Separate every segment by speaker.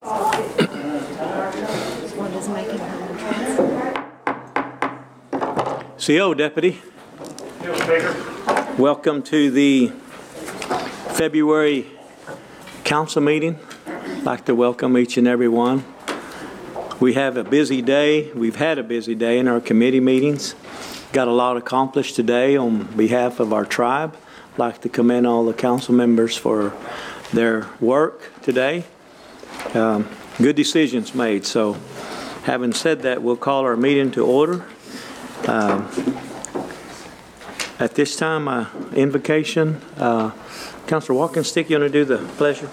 Speaker 1: CO Deputy, welcome to the February council meeting. I'd like to welcome each and every one. We have a busy day. We've had a busy day in our committee meetings. Got a lot accomplished today on behalf of our tribe. I'd like to commend all the council members for their work today. Good decisions made. So having said that, we'll call our meeting to order. At this time, invocation. Councilor Walkenstick, you want to do the pleasure?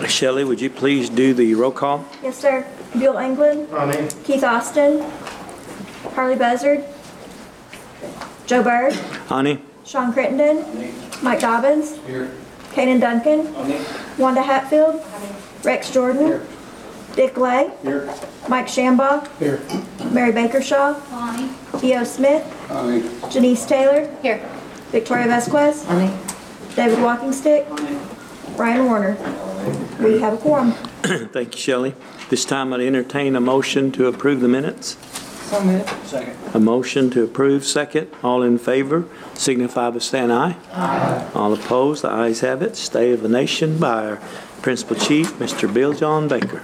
Speaker 1: Shelley, would you please do the roll call?
Speaker 2: Yes, sir. Bill England.
Speaker 3: Aye.
Speaker 2: Keith Austin. Harley Buzzard. Joe Byrd.
Speaker 1: Honey?
Speaker 2: Sean Crittenden.
Speaker 3: Aye.
Speaker 2: Mike Dobbins.
Speaker 3: Here.
Speaker 2: Kanan Duncan.
Speaker 3: Aye.
Speaker 2: Wanda Hatfield. Rex Jordan.
Speaker 3: Here.
Speaker 2: Dick Lay.
Speaker 3: Here.
Speaker 2: Mike Shambaugh.
Speaker 3: Here.
Speaker 2: Mary Bakershaw. T.O. Smith.
Speaker 3: Aye.
Speaker 2: Janice Taylor.
Speaker 4: Here.
Speaker 2: Victoria Vasquez. David Walkenstick. Brian Warner. We have a quorum.
Speaker 1: Thank you, Shelley. This time I'd entertain a motion to approve the minutes.
Speaker 3: So moved. Second.
Speaker 1: A motion to approve, second. All in favor, signify by saying aye. Aye. All opposed, the ayes have it. State of the Nation by our Principal Chief, Mr. Bill John Baker.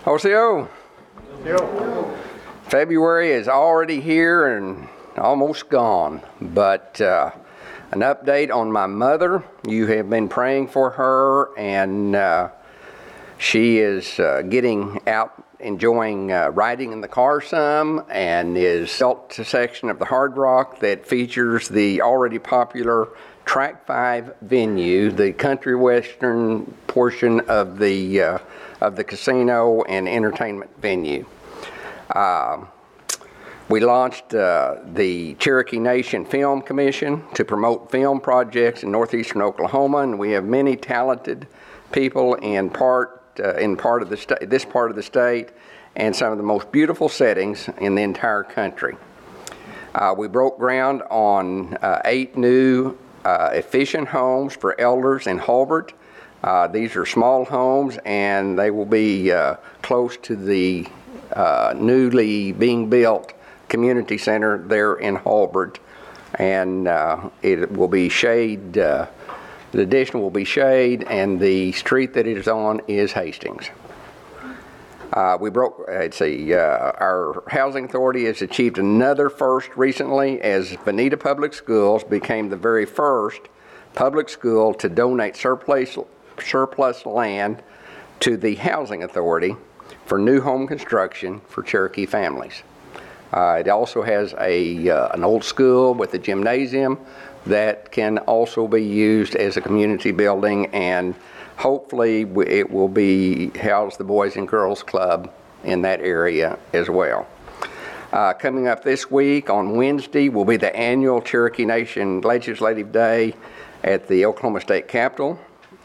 Speaker 5: OCO. February is already here and almost gone, but an update on my mother. You have been praying for her, and she is getting out, enjoying riding in the car some, and is built a section of the Hard Rock that features the already popular Track 5 venue, the country western portion of the casino and entertainment venue. We launched the Cherokee Nation Film Commission to promote film projects in northeastern Oklahoma, and we have many talented people in this part of the state, and some of the most beautiful settings in the entire country. We broke ground on 8 new efficient homes for elders in Hulbert. These are small homes, and they will be close to the newly being built community center there in Hulbert, and it will be shade. The addition will be shade, and the street that it is on is Hastings. Our housing authority has achieved another first recently, as Veneta Public Schools became the very first public school to donate surplus land to the housing authority for new home construction for Cherokee families. It also has an old school with a gymnasium that can also be used as a community building, and hopefully it will house the Boys and Girls Club in that area as well. Coming up this week on Wednesday will be the annual Cherokee Nation Legislative Day at the Oklahoma State Capitol,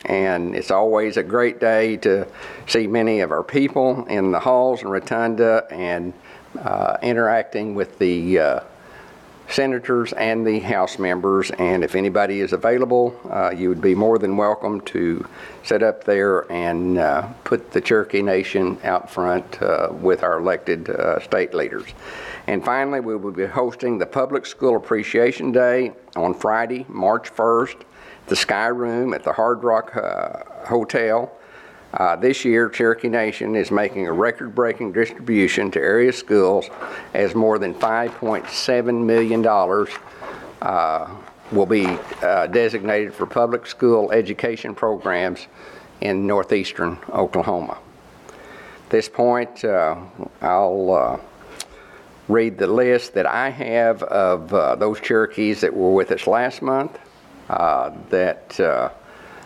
Speaker 5: and it's always a great day to see many of our people in the halls and rotunda and interacting with the senators and the House members. And if anybody is available, you would be more than welcome to sit up there and put the Cherokee Nation out front with our elected state leaders. And finally, we will be hosting the Public School Appreciation Day on Friday, March 1st, the Sky Room at the Hard Rock Hotel. This year, Cherokee Nation is making a record-breaking distribution to area schools, as more than $5.7 million will be designated for public school education programs in northeastern Oklahoma. At this point, I'll read the list that I have of those Cherokees that were with us last month that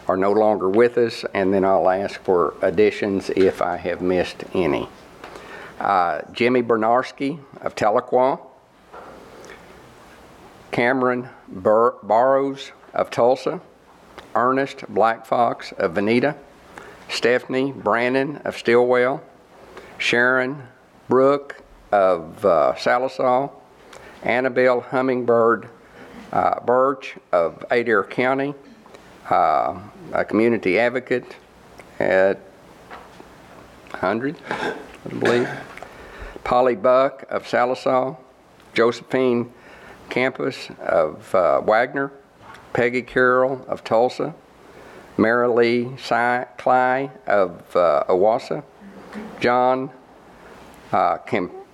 Speaker 5: are no longer with us, and then I'll ask for additions if I have missed any. Jimmy Bernarski of Tahlequah, Cameron Barrows of Tulsa, Ernest Black Fox of Veneta, Stephanie Brannon of Stillwell, Sharon Brooke of Salisaw, Annabelle Hummingbird Birch of Adair County, a community advocate at 100, I believe, Polly Buck of Salisaw, Josephine Campus of Wagner, Peggy Carroll of Tulsa, Mary Lee Cly of Owasso, John Campbell,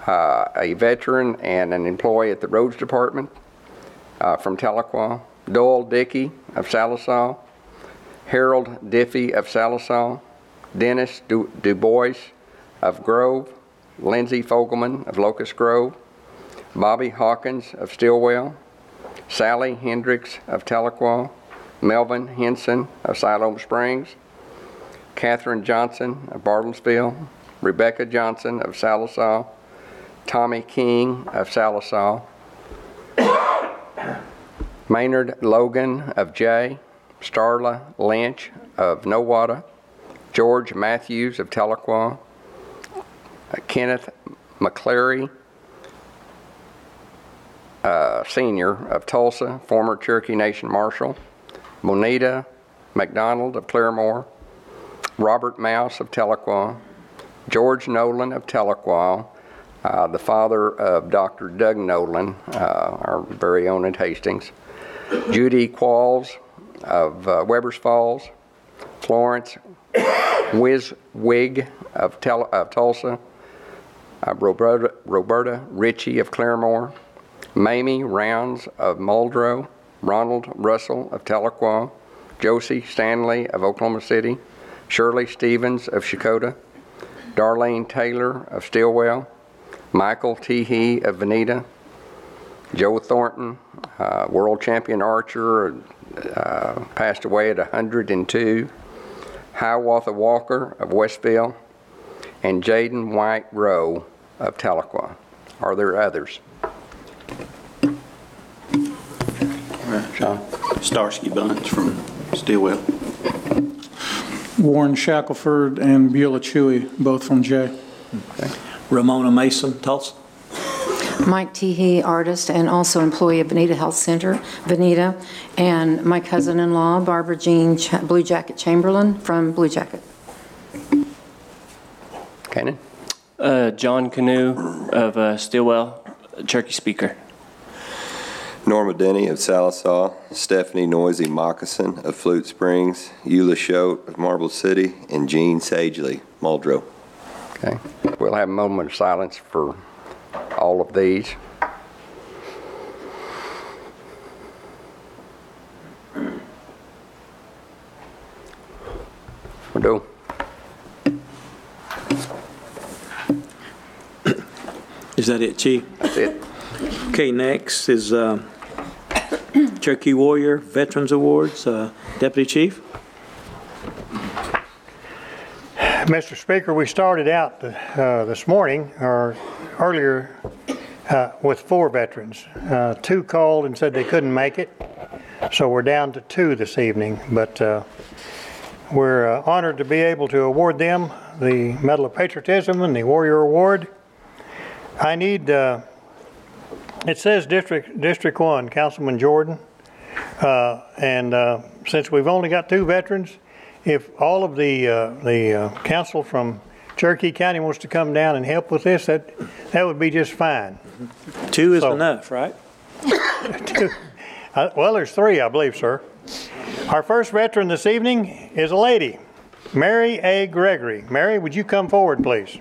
Speaker 5: a veteran and an employee at the Roads Department from Tahlequah, Doyle Dickey of Salisaw, Harold Diffie of Salisaw, Dennis Du Bois of Grove, Lindsay Fogelman of Locust Grove, Bobby Hawkins of Stillwell, Sally Hendricks of Tahlequah, Melvin Henson of Siloam Springs, Catherine Johnson of Bartlesville, Rebecca Johnson of Salisaw, Tommy King of Salisaw, Maynard Logan of Jay, Starla Lynch of Nowata, George Matthews of Tahlequah, Kenneth McCleary, Senior of Tulsa, former Cherokee Nation Marshal, Monita McDonald of Claremore, Robert Mouse of Tahlequah, George Nolan of Tahlequah, the father of Dr. Doug Nolan, our very own at Hastings, Judy Qualls of Webbers Falls, Florence Wiswig of Tulsa, Roberta Ritchie of Claremore, Mamie Rounds of Muldrow, Ronald Russell of Tahlequah, Josie Stanley of Oklahoma City, Shirley Stevens of Shakota, Darlene Taylor of Stillwell, Michael Teehee of Veneta, Joe Thornton, world champion archer, passed away at 102, Hiawatha Walker of Westville, and Jaden White Rowe of Tahlequah. Are there others? Sean?
Speaker 3: Starsky Bunch from Stillwell.
Speaker 4: Warren Shackelford and Beulah Chewy, both from Jay.
Speaker 5: Okay.
Speaker 1: Ramona Mason, Tulsa.
Speaker 6: Mike Teehee, artist and also employee of Veneta Health Center, Veneta, and my cousin-in-law, Barbara Jean Blue Jacket Chamberlain from Blue Jacket.
Speaker 5: Cannon?
Speaker 7: John Canoe of Stillwell, Cherokee speaker.
Speaker 8: Norma Denny of Salisaw, Stephanie Noisy Moccasin of Flute Springs, Eula Choate of Marble City, and Jean Sagely, Muldrow.
Speaker 5: Okay. We'll have a moment of silence for all of these. We'll do.
Speaker 1: Is that it, Chief?
Speaker 5: That's it.
Speaker 1: Okay, next is Cherokee Warrior Veterans Awards. Deputy Chief.
Speaker 9: Mr. Speaker, we started out this morning, or earlier, with 4 veterans. 2 called and said they couldn't make it, so we're down to 2 this evening. But we're honored to be able to award them the Medal of Patriotism and the Warrior Award. I need, it says District 1, Councilman Jordan, and since we've only got 2 veterans, if all of the council from Cherokee County wants to come down and help with this, that would be just fine.
Speaker 1: 2 is enough, right?
Speaker 9: 2. Well, there's 3, I believe, sir. Our first veteran this evening is a lady, Mary A. Gregory. Mary, would you come forward, please?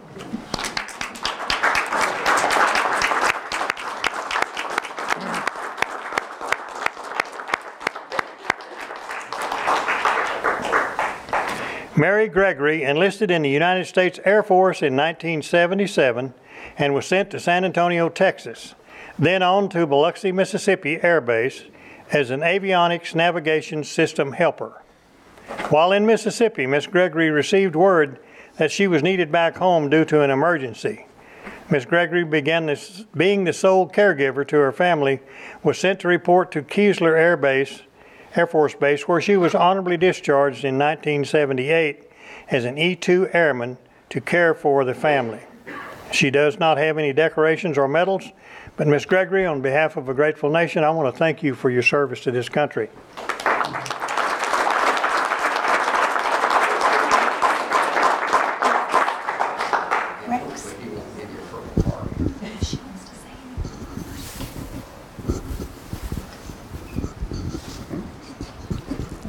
Speaker 9: Mary Gregory enlisted in the United States Air Force in 1977 and was sent to San Antonio, Texas, then on to Biloxi, Mississippi Air Base as an avionics navigation system helper. While in Mississippi, Miss Gregory received word that she was needed back home due to an emergency. Miss Gregory being the sole caregiver to her family, was sent to report to Keesler Air Force Base, where she was honorably discharged in 1978 as an E-2 airman to care for the family. She does not have any decorations or medals, but Miss Gregory, on behalf of a grateful nation, I want to thank you for your service to this country.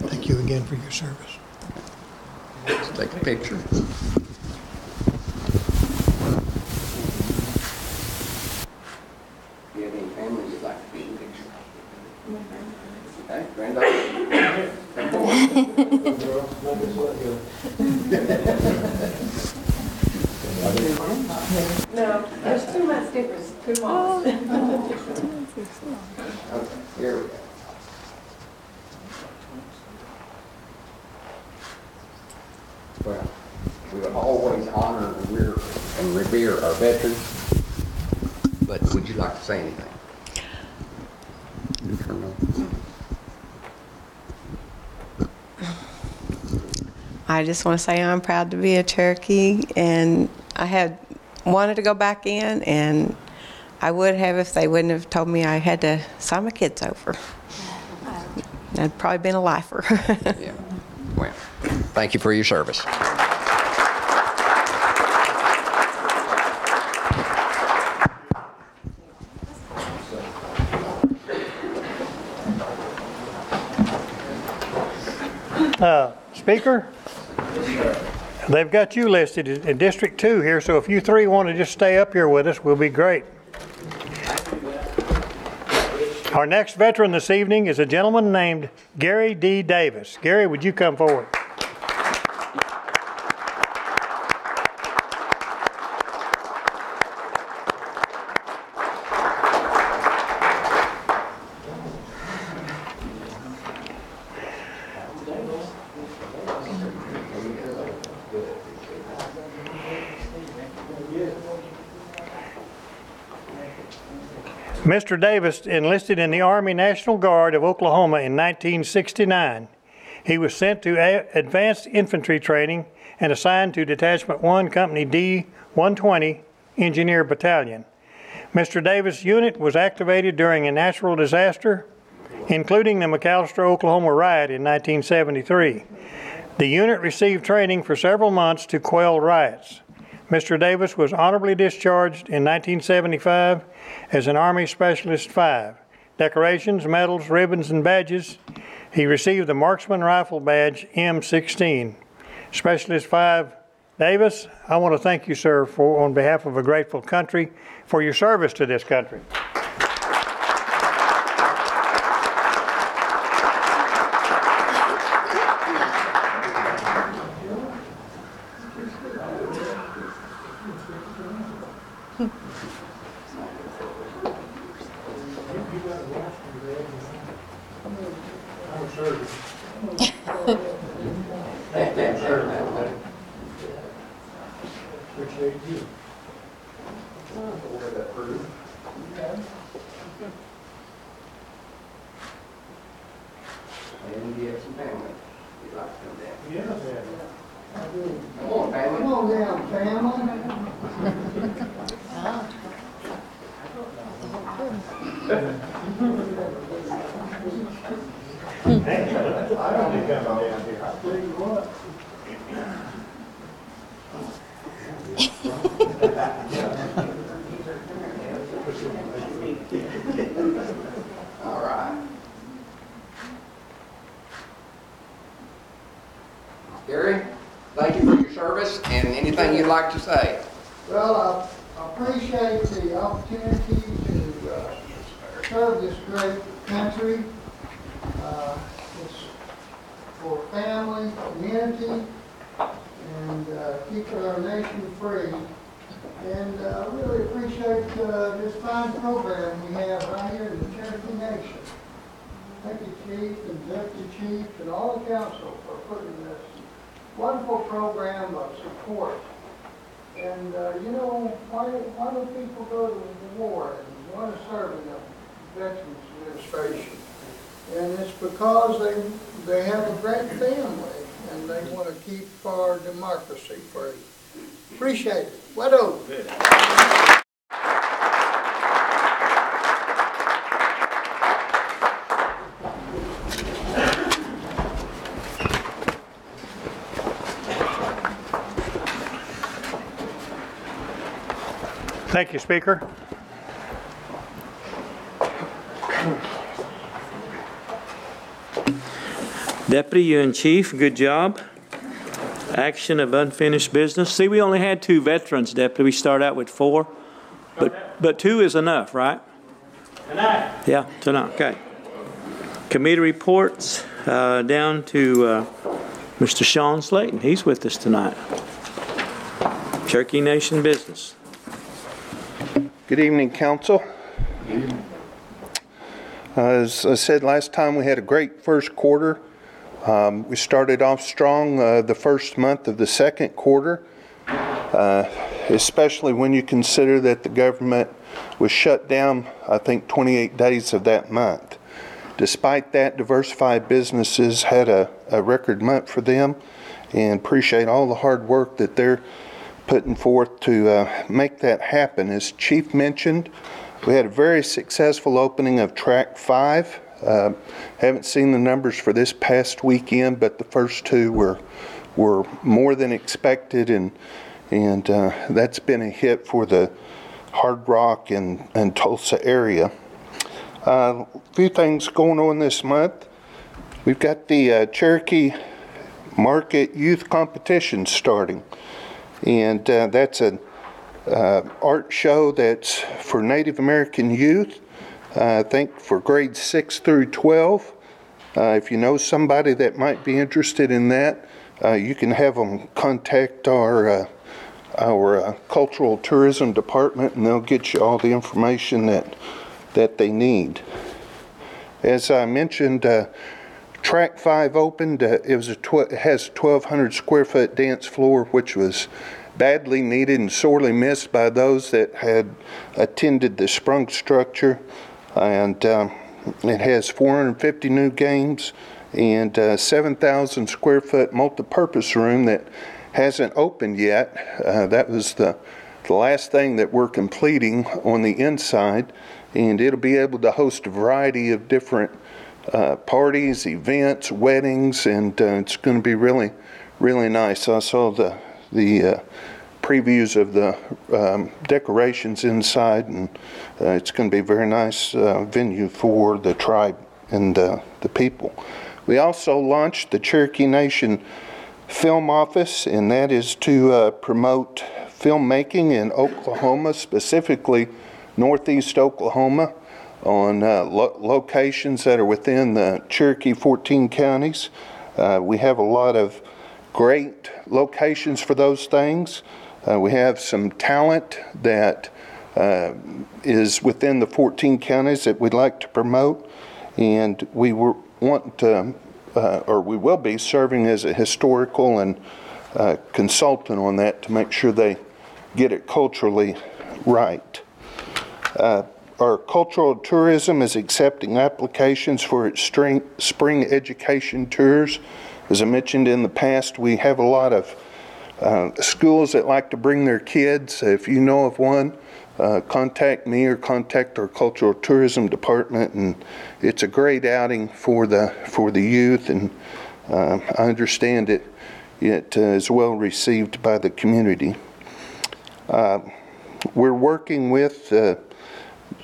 Speaker 9: Thank you again for your service.
Speaker 5: Let's take a picture. Do you have any family you'd like to be in the picture? Okay, granddaughter. Come
Speaker 10: No, there's too much difference, too much.
Speaker 5: Okay, here we go. Well, we will always honor and revere our veterans, but would you like to say anything? You turn on.
Speaker 10: I just want to say I'm proud to be a Cherokee, and I had wanted to go back in, and I would have if they wouldn't have told me I had to sign my kids over. I'd probably been a lifer.
Speaker 5: Yeah. Well, thank you for your service.
Speaker 9: Speaker, they've got you listed in District 2 here, so if you three want to just stay up here with us, we'll be great. Our next veteran this evening is a gentleman named Gary D. Davis. Gary, would you come forward? Mr. Davis enlisted in the Army National Guard of Oklahoma in 1969. He was sent to advanced infantry training and assigned to Detachment 1, Company D-120 Engineer Battalion. Mr. Davis' unit was activated during a natural disaster, including the McAllister, Oklahoma riot in 1973. The unit received training for several months to quell riots. Mr. Davis was honorably discharged in 1975 as an Army Specialist 5. Decorations, medals, ribbons, and badges. He received the Marksman Rifle Badge M16. Specialist 5 Davis, I want to thank you, sir, on behalf of a grateful country, for your service to this country.
Speaker 5: And you have some family you'd like to come down.
Speaker 9: Yes,
Speaker 5: Come on, family.
Speaker 9: come on down, family. I don't need to come down here. I'll tell you what.
Speaker 5: All right. Gary, thank you for your service, and anything you'd like to say?
Speaker 11: Well, I appreciate the opportunity to serve this great country. It's for family, community, and keeping our nation free. And I really appreciate this fine program we have right here in the Cherokee Nation. Thank you, Chief and Deputy Chief and all the council for putting this wonderful program of support. And you know, why do people go to the war and want to serve in the Veterans Administration? And it's because they have a great family and they want to keep our democracy free. Appreciate it. What up?
Speaker 9: Thank you, Speaker.
Speaker 1: Deputy, you and Chief, good job. Action of unfinished business. See, we only had 2 veterans, Deputy. We start out with 4, but 2 is enough, right? Tonight. Yeah, tonight. Okay. Committee reports down to Mr. Sean Slayton. He's with us tonight. Cherokee Nation business.
Speaker 12: Good evening, Council. As I said last time, we had a great first quarter. We started off strong the first month of the second quarter, especially when you consider that the government was shut down, I think, 28 days of that month. Despite that, diversified businesses had a record month for them, and appreciate all the hard work that they're putting forth to make that happen. As Chief mentioned, we had a very successful opening of Track 5. Haven't seen the numbers for this past weekend, but the first 2 were more than expected, and that's been a hit for the Hard Rock and Tulsa area. A few things going on this month. We've got the Cherokee Market Youth Competition starting, and that's an art show that's for Native American youth. I think for grades 6 through 12. If you know somebody that might be interested in that, you can have them contact our cultural tourism department, and they'll get you all the information that they need. As I mentioned, Track 5 opened. It has a 1,200 square foot dance floor, which was badly needed and sorely missed by those that had attended the sprung structure. And it has 450 new games and 7,000 square foot multi-purpose room that hasn't opened yet. That was the last thing that we're completing on the inside, and it'll be able to host a variety of different parties, events, weddings, and it's going to be really, really nice. I saw the previews of the decorations inside, and it's going to be a very nice venue for the tribe and the people. We also launched the Cherokee Nation Film Office, and that is to promote filmmaking in Oklahoma, specifically Northeast Oklahoma, on locations that are within the Cherokee 14 counties. We have a lot of great locations for those things. We have some talent that is within the 14 counties that we'd like to promote, and we want to, or we will be serving as a historical and consultant on that to make sure they get it culturally right. Our cultural tourism is accepting applications for its spring education tours. As I mentioned in the past, we have a lot of schools that like to bring their kids. If you know of one, contact me or contact our cultural tourism department, and it's a great outing for the youth, and I understand it is well received by the community. We're working with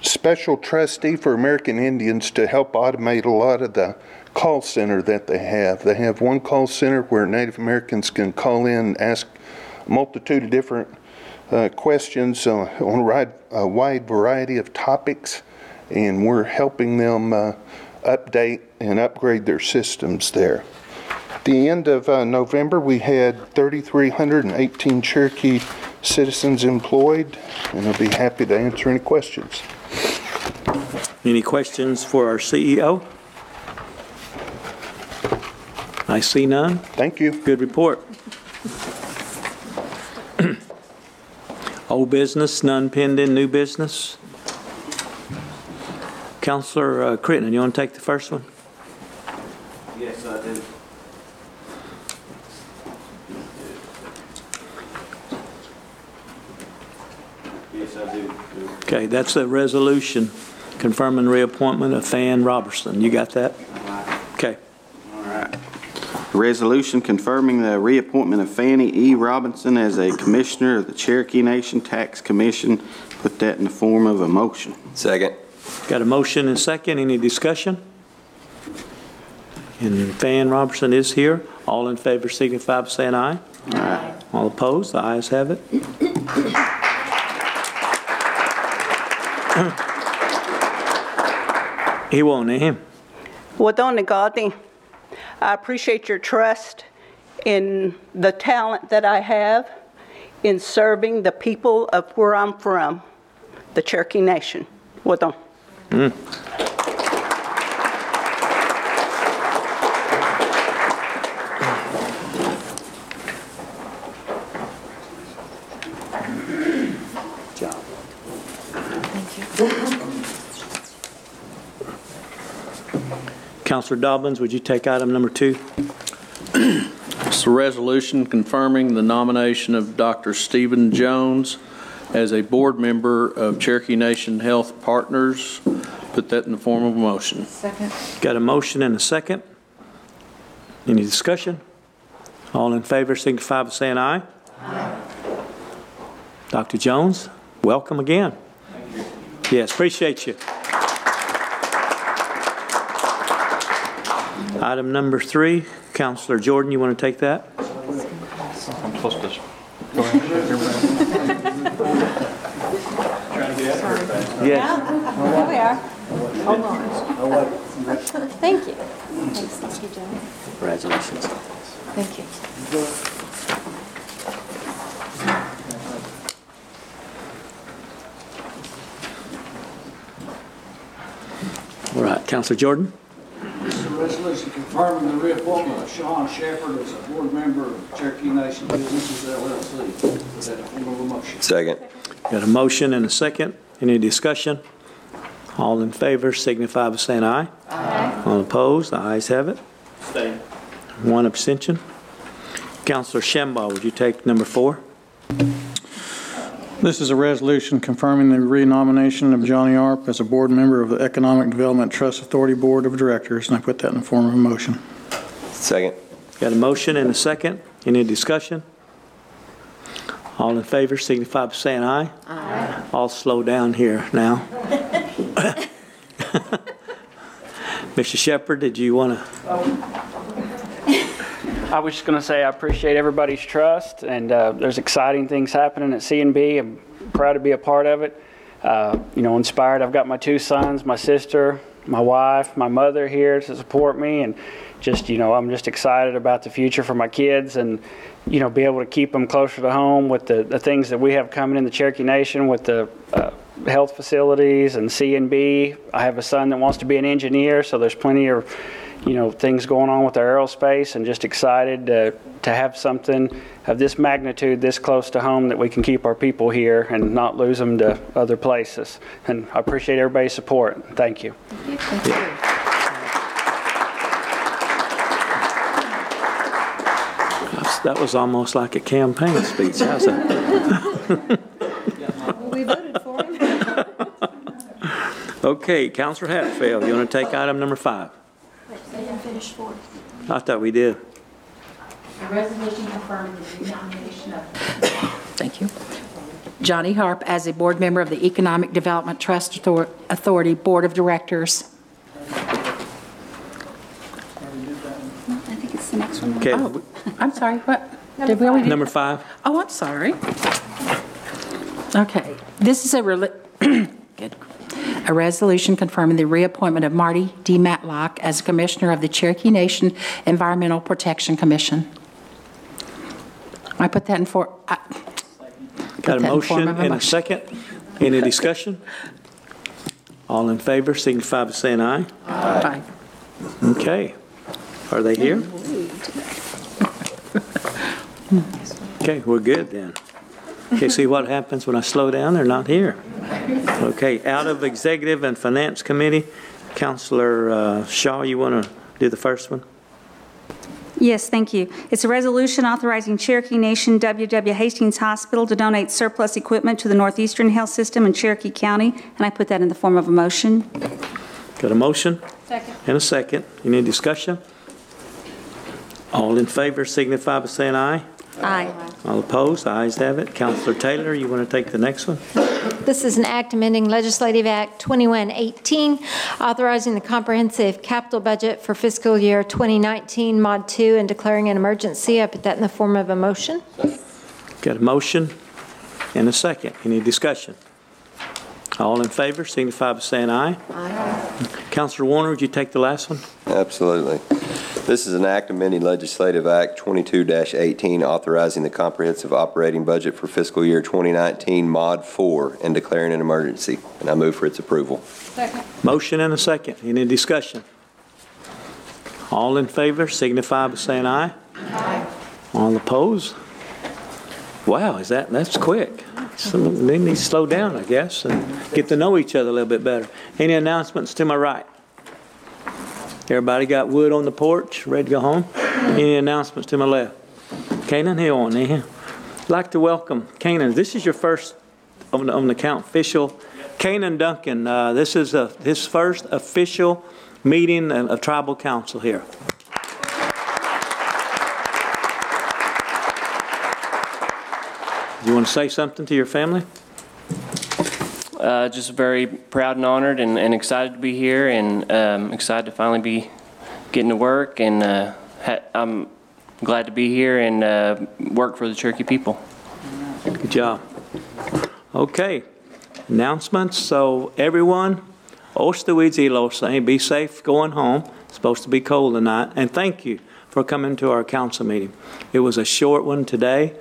Speaker 12: special trustee for American Indians to help automate a lot of the call center that they have. They have one call center where Native Americans can call in and ask a multitude of different questions on a wide variety of topics, and we're helping them update and upgrade their systems there. the end of November, we had 3,318 Cherokee citizens employed, and I'll be happy to answer any questions.
Speaker 1: Any questions for our CEO? I see none.
Speaker 12: Thank you.
Speaker 1: Good report. Old business, none pending, new business. Counselor Crittenden, you want to take the first one?
Speaker 3: Yes, I do. Yes, I do.
Speaker 1: Okay, that's a resolution confirming reappointment of Fan Robertson. You got that? Okay.
Speaker 3: All right. Resolution confirming the reappointment of Fannie E. Robinson as a commissioner of the Cherokee Nation Tax Commission. Put that in the form of a motion.
Speaker 8: Second.
Speaker 1: Got a motion and second. Any discussion? And Fan Robertson is here. All in favor signify by saying aye.
Speaker 3: Aye.
Speaker 1: All opposed? The ayes have it. He won't name.
Speaker 13: Wadon Nagadi, I appreciate your trust in the talent that I have in serving the people of where I'm from, the Cherokee Nation. Wadon.
Speaker 1: Councilor Dobbins, would you take item number 2?
Speaker 14: It's a resolution confirming the nomination of Dr. Stephen Jones as a board member of Cherokee Nation Health Partners. Put that in the form of a motion.
Speaker 6: Second.
Speaker 1: Got a motion and a second. Any discussion? All in favor signify by saying aye. Aye. Dr. Jones, welcome again.
Speaker 3: Thank you.
Speaker 1: Yes, appreciate you. Item number 3, Councilor Jordan, you want to take that?
Speaker 3: I'm supposed to go ahead and shake everybody. Trying to get out here.
Speaker 1: Yes.
Speaker 2: Here we are. Hold on. Thank you. Thanks, Dr. Jones.
Speaker 1: Congratulations.
Speaker 6: Thank you.
Speaker 1: All right, Councilor Jordan.
Speaker 15: Resolution confirming the reappointment of Sean Shepherd as a board member of Cherokee Nation Businesses LLC. Put that in the form of a motion.
Speaker 8: Second.
Speaker 1: Got a motion and a second. Any discussion? All in favor signify by saying aye. Aye. All opposed? The ayes have it.
Speaker 3: Stay.
Speaker 1: 1 abstention. Councilor Shambaugh, would you take number 4?
Speaker 4: This is a resolution confirming the renomination of Johnny Arp as a board member of the Economic Development Trust Authority Board of Directors, and I put that in the form of a motion.
Speaker 8: Second.
Speaker 1: Got a motion and a second. Any discussion? All in favor signify by saying aye. Aye. I'll slow down here now. Mr. Shepherd, did you want to?
Speaker 16: I was just going to say I appreciate everybody's trust, and there's exciting things happening at C&B. I'm proud to be a part of it. Inspired. I've got my 2 sons, my sister, my wife, my mother here to support me, and just, I'm just excited about the future for my kids, and, be able to keep them closer to home with the things that we have coming in the Cherokee Nation with the health facilities and C&B. I have a son that wants to be an engineer, so there's plenty of things going on with our aerospace, and just excited to have something of this magnitude this close to home that we can keep our people here and not lose them to other places. And I appreciate everybody's support. Thank you.
Speaker 6: Thank you.
Speaker 1: That was almost like a campaign speech. How's that?
Speaker 2: We voted for him.
Speaker 1: Okay, Councilor Hatfield, you want to take item number 5?
Speaker 2: They didn't finish 4.
Speaker 1: I thought we did.
Speaker 17: A resolution confirming the renomination of
Speaker 6: Thank you. Johnny Harp as a board member of the Economic Development Trust Authority Board of Directors.
Speaker 17: I think it's the next one.
Speaker 1: Okay.
Speaker 6: Oh, I'm sorry. What? Did we already do
Speaker 1: Number 5.
Speaker 6: Oh, I'm sorry. Okay. This is a
Speaker 18: A resolution confirming the reappointment of Marty D. Matlock as Commissioner of the Cherokee Nation Environmental Protection Commission. I put that in for...
Speaker 1: Got a motion and a second. Any discussion? All in favor signify by saying aye.
Speaker 18: Aye.
Speaker 1: Okay. Are they here? Okay, we're good then. Okay, see what happens when I slow down? They're not here. Okay, out of Executive and Finance Committee, Councilor Shaw, you want to do the first one?
Speaker 19: Yes, thank you. It's a resolution authorizing Cherokee Nation W.W. Hastings Hospital to donate surplus equipment to the Northeastern Health System in Cherokee County, and I put that in the form of a motion.
Speaker 1: Got a motion?
Speaker 19: Second.
Speaker 1: And a second. Any discussion? All in favor signify by saying aye.
Speaker 19: Aye.
Speaker 1: All opposed? The ayes have it. Councilor Taylor, you want to take the next one?
Speaker 20: This is an act amending Legislative Act 2118, authorizing the comprehensive capital budget for fiscal year 2019, Mod 2, and declaring an emergency. I put that in the form of a motion.
Speaker 1: Got a motion and a second. Any discussion? All in favor signify by saying aye. Aye. Councilor Warner, would you take the last one?
Speaker 8: Absolutely. This is an act amending Legislative Act 22-18, authorizing the comprehensive operating budget for fiscal year 2019, Mod 4, and declaring an emergency. And I move for its approval.
Speaker 19: Second.
Speaker 1: Motion and a second. Any discussion? All in favor signify by saying aye. Aye. All opposed? Wow, that's quick. So they need to slow down, I guess, and get to know each other a little bit better. Any announcements to my right? Everybody got wood on the porch, ready to go home? Any announcements to my left? Kanan, here on here. I'd like to welcome Kanan. This is your first on the count official. Kanan Duncan, this is his first official meeting of tribal council here. You want to say something to your family?
Speaker 7: Just very proud and honored and excited to be here, and excited to finally be getting to work, and I'm glad to be here and work for the Cherokee people.
Speaker 1: Good job. Okay, announcements. So everyone, be safe going home. It's supposed to be cold tonight, and thank you for coming to our council meeting. It was a short one today.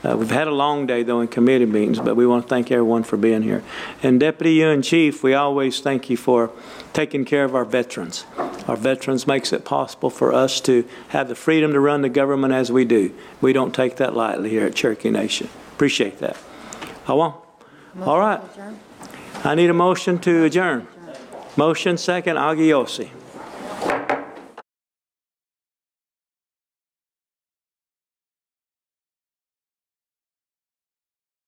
Speaker 1: We've had a long day, though, in committee meetings, but we want to thank everyone for being here. And Deputy, you and Chief, we always thank you for taking care of our veterans. Our veterans makes it possible for us to have the freedom to run the government as we do. We don't take that lightly here at Cherokee Nation. Appreciate that. All right. I need a motion to adjourn. Motion second, Agiosi.